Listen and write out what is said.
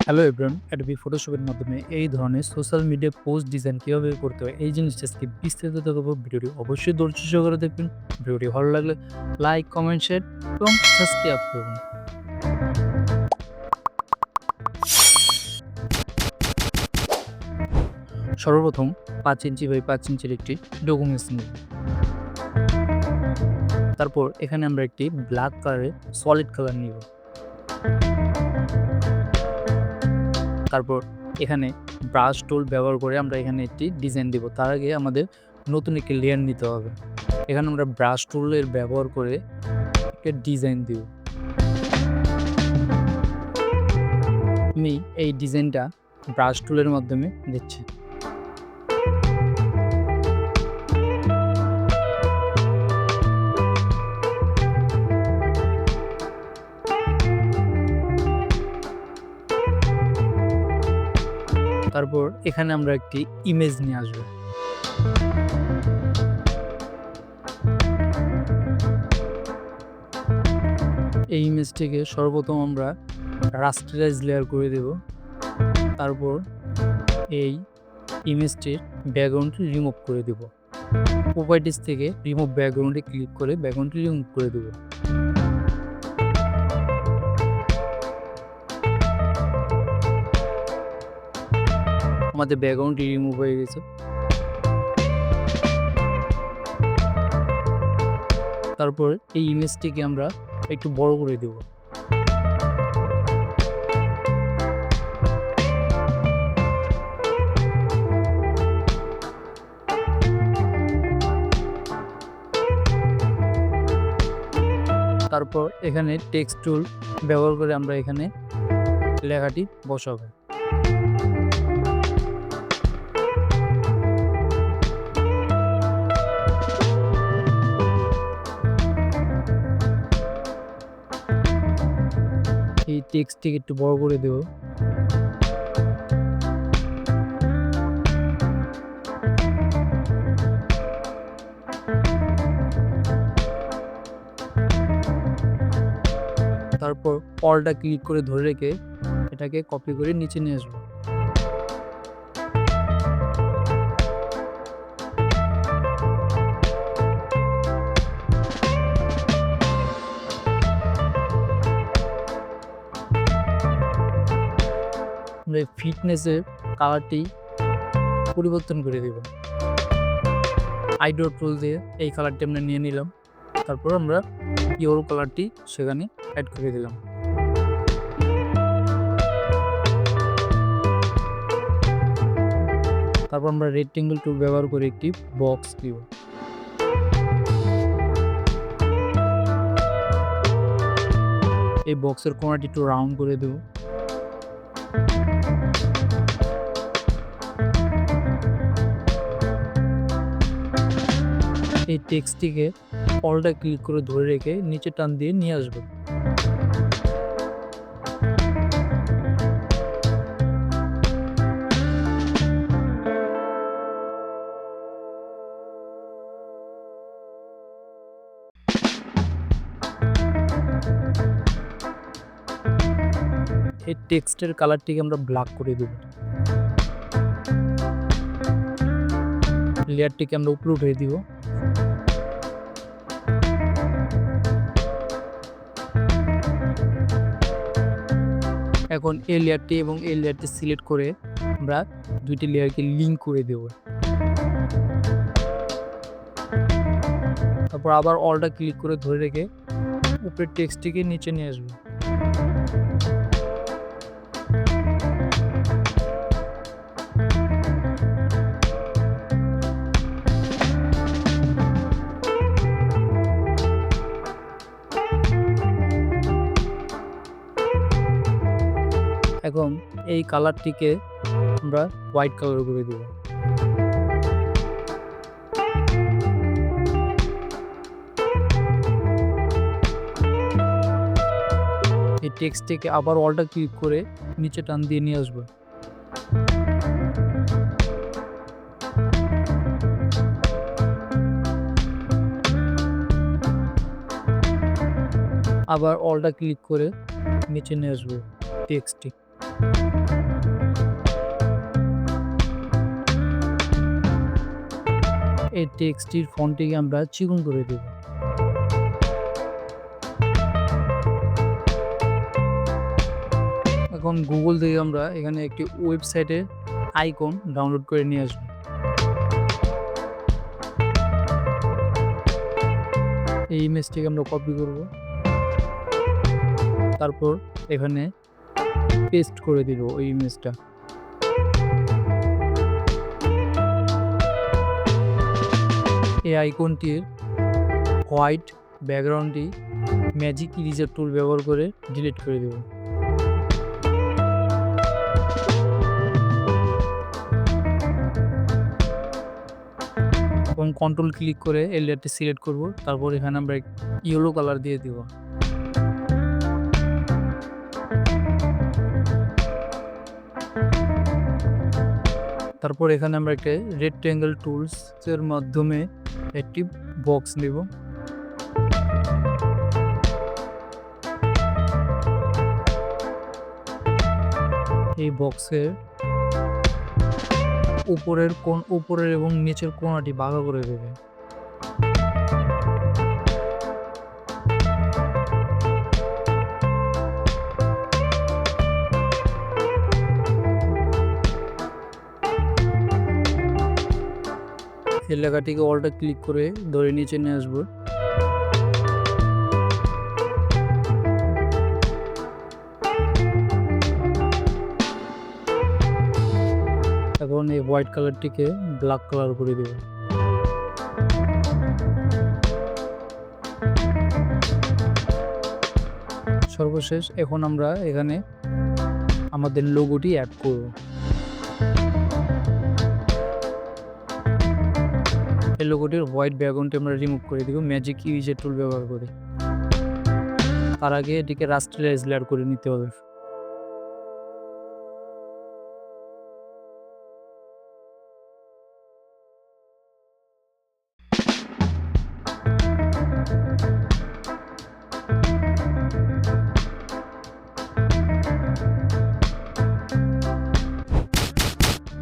Hello everyone, Adobe ফটোশপের মাধ্যমে এই ধরনের সোশ্যাল মিডিয়া পোস্ট ডিজাইন কিভাবে করতে হয় এই জিনিসটা আজকে বিস্তারিত দেখাবো। ভিডিওটি অবশ্যই ধৈর্য সহকারে দেখবেন। ভিডিওটি ভালো লাগলে লাইক, কমেন্ট, শেয়ার এবং সাবস্ক্রাইব করুন। সর্বপ্রথম 5 ইঞ্চি বাই 5 ইঞ্চির একটি ডকুমেন্টস নিব। তারপর এখানে আমরা একটি ব্ল্যাক কালারের সলিড কালার নিব। তারপর এখানে ব্রাশ টুল ব্যবহার করে আমরা এখানে একটি ডিজাইন দিব। তার আগে আমাদের নতুন একটি লেয়ার নিতে হবে। এখানে আমরা ব্রাশ টুলের ব্যবহার করে একটা ডিজাইন দিব। আমি এই ডিজাইনটা ব্রাশ টুলের মাধ্যমে দিচ্ছি। তারপর এখানে আমরা একটি ইমেজ নিয়ে আসব। এই ইমেজটিকে সর্বপ্রথম আমরা রাস্টারাইজ লেয়ার করে দেব। তারপর এই ইমেজটির ব্যাকগ্রাউন্ডটি রিমুভ করে দেব। প্রপার্টিস থেকে রিমুভ ব্যাকগ্রাউন্ডে ক্লিক করে ব্যাকগ্রাউন্ডটি রিমুভ করে দেব। আমাদের ব্যাকগ্রাউন্ডটি রিমুভ হয়ে গেছে। তারপর এই ইমেজটিকে আমরা একটু বড় করে দেব। তারপর এখানে টেক্সট টুল ব্যবহার করে আমরা এখানে লেখাটি বসাবো। এই টেক্সটটিকে একটু বড় করে দেব। তারপর অলটা ক্লিক করে ধরে রেখে এটাকে কপি করে নিচে নিয়ে আসবো। আমরা ফিটনেসের কালারটি পরিবর্তন করে দেব। আইড্রপ টুল দিয়ে এই কালারটি আমরা নিয়ে নিলাম। তারপর আমরা ইয়েলো কালারটি সেখানে অ্যাড করে দিলাম। তারপর আমরা রেক্টেঙ্গল টুল ব্যবহার করে একটি বক্স দিব। এই বক্সের কোণাটি একটু রাউন্ড করে দেব। এই টেক্সটটিকে অলটা ক্লিক করে ধরে রেখে নিচে টান দিয়ে নিয়ে আসবো। এই টেক্সটের কালারটিকে আমরা ব্ল্যাক করে দেব। লেয়ারটিকে আমরা উপরে উঠিয়ে দিব। এখন এই লেয়ারটি এবং এই লেয়ারটি সিলেক্ট করে আমরা দুইটি লেয়ারকে লিঙ্ক করে দেব। তারপর আবার অলটা ক্লিক করে ধরে রেখে উপরের টেক্সটটিকে নিচে নিয়ে আসবো। এখন এই কালারটিকে আমরা হোয়াইট কালার করে দেব। এই টেক্সটটিকে আবার অলটা ক্লিক করে নিচে টান দিয়ে নিয়ে আসবো। আবার অলটা ক্লিক করে নিচে নিয়ে আসবো টেক্সটটি। এই টেক্সটির ফন্টটিকে আমরা চিকন করে দেব। এখন গুগল থেকে আমরা এখানে একটি ওয়েবসাইটের আইকন ডাউনলোড করে নিয়ে আসবো। এই ইমেজটিকে আমরা কপি করব, তারপর এখানে পেস্ট করে দিব ওই ইমেজটা। এই আইকনটির হোয়াইট ব্যাকগ্রাউন্ডটি ম্যাজিক ইরেজার টুল ব্যবহার করে ডিলিট করে দেব। এবং কন্ট্রোল ক্লিক করে এই লেয়ারটি সিলেক্ট করব, তারপর এখানে আমরা ইয়েলো কালার দিয়ে দেব। তারপর এখানে আমরা একটা রেক্ট্যাঙ্গেল টুলস এর মাধ্যমে একটি বক্স নেব। এই বক্সের উপরের এবং নিচের কোণাটি ভাগ করে দেবে। এই লেখাটিকে অলটা ক্লিক করে ধরে নিচে নিয়ে আসবো। এখন এই হোয়াইট কালারটিকে ব্ল্যাক কালার করে দেব। সর্বশেষ এখন আমরা এখানে আমাদের লোগোটি অ্যাড করব। এই লোগোটির হোয়াইট ব্যাকগ্রাউন্ডটি আমরা রিমুভ করে দিব ম্যাজিক ইরেজার টুল ব্যবহার করে। তার আগে এটিকে রাস্টারাইজ লেয়ার করে নিতে হবে।